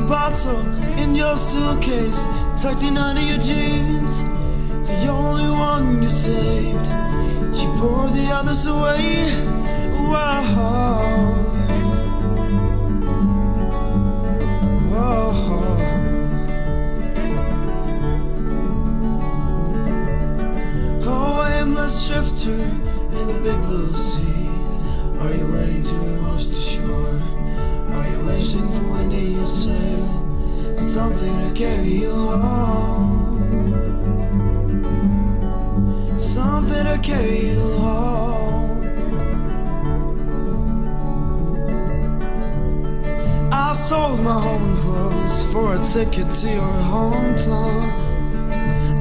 bottle in your suitcase, tucked in under your jeans. The only one you saved, you pour the others away. Whoa, whoa. Oh, aimless drifter in the big blue sea. Are you waiting to wash the shore? Are you wishing for wind in your sail? Something to carry you home. Something to carry you home. I sold my home and clothes for a ticket to your hometown.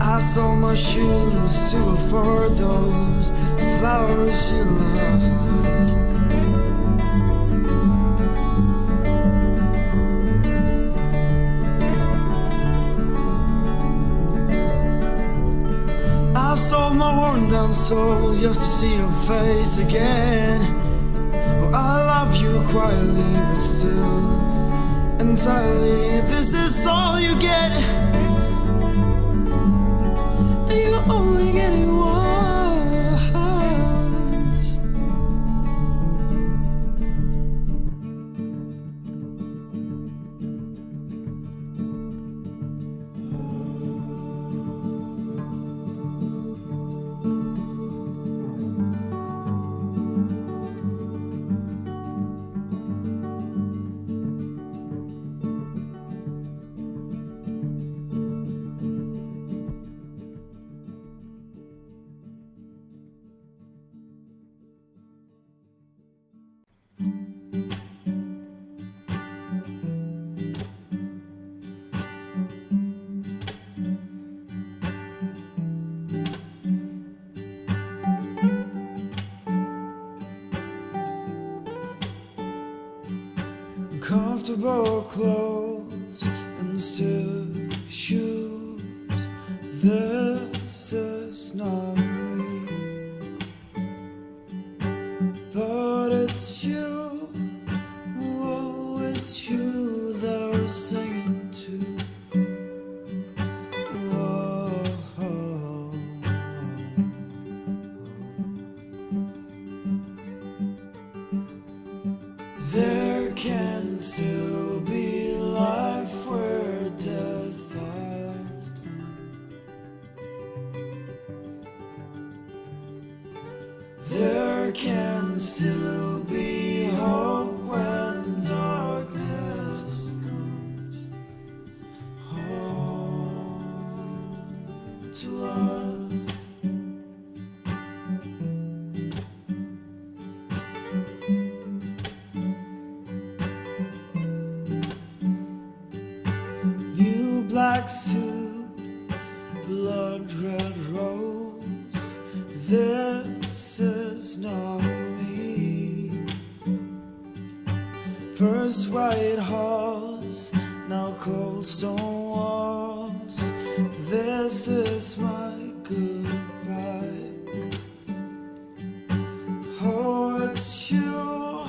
I sold my shoes to afford those flowers you like. I sold my worn down soul just to see your face again. Oh, I love you quietly but still entirely. This is all you get. You only get it once. Comfortable clothes and stiff shoes. This is not me, but it's you. Oh, it's you they're singing to. Oh, oh, oh. There can still be life where death has been. There can still be hope when darkness comes home to us. Black suit, blood red rose. This is not me. First white horse, now cold stone walls. This is my goodbye. Oh, it's you.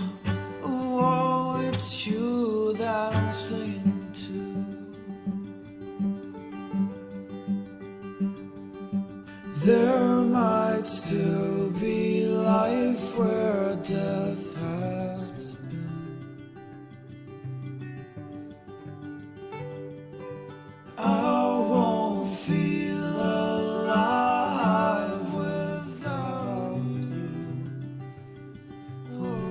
Oh, it's you that I'm singing. There might still be life where death has been. I won't feel alive without you. Oh.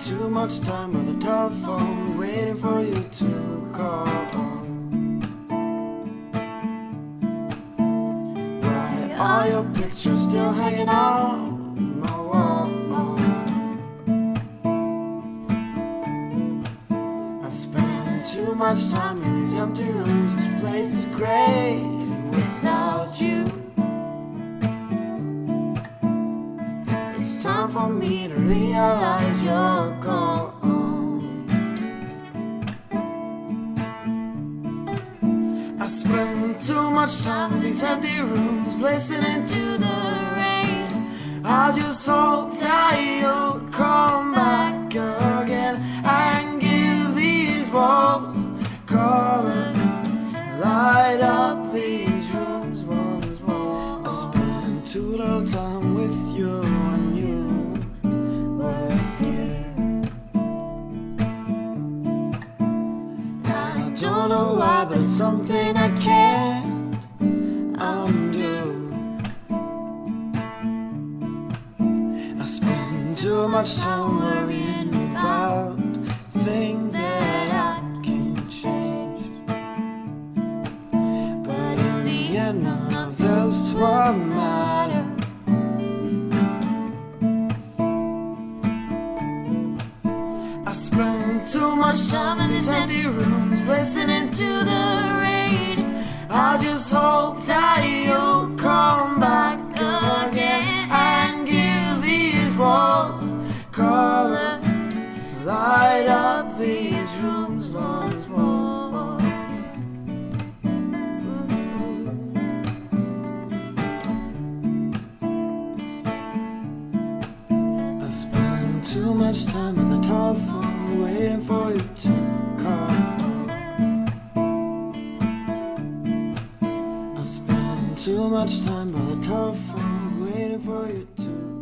Too much time on the telephone, waiting for you to call. Why are your pictures still hanging on my wall? I spend too much time in these empty rooms. This place is great without you. help me to realize you're gone. I spend too much time in these empty rooms listening to the rain. I just hope that you'll come back again and give these walls color, light up these rooms once more. I spend too little time with you when you were here. I don't know why, but it's something I can't undo. I spend too much time worrying about things that I can't change. But in the end, none of this will matter. I spend too much time in these empty rooms listening to the rain. I just hope that you'll come back again and give these walls color, light up these rooms once more. I spend too much time in the telephone waiting for you to call. I spend too much time by the telephone waiting for you to